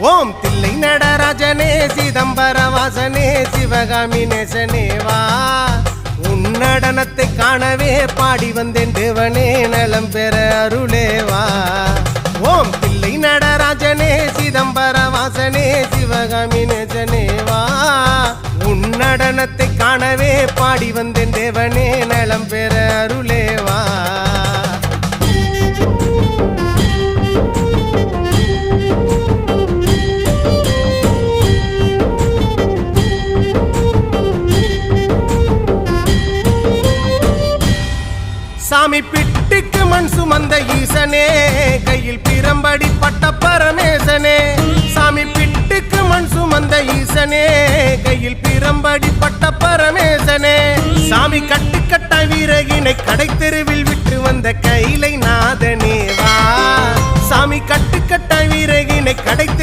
ஓம் தில்லை நடராஜனே சிதம்பர வாசனே சிவகாமி நேசனே வா உன் நடனத்தை காணவே பாடி வந்தேன் தேவனே நலம் பெற அருளேவா ஓம் தில்லை நடராஜனே சிதம்பர வாசனே சிவகாமி நேசனே வா உன் நடனத்தை காணவே பாடி வந்தேன் தேவனே நலம் பெற அருளேவா சாமி பிட்டுக்கு மண் சுமந்த ஈசனே கையில் பிரம்படி பட்ட பரமேசனே சாமி பிட்டுக்கு மண் சுமந்த ஈசனே கையில் பிரம்படி பட்ட பரமேசனே சாமி கட்டுக்கட்ட வீரகினை கடை தெருவில் விட்டு வந்த கைலை நாதனே வா சாமி கட்டுக்கட்ட வீரகினை கடை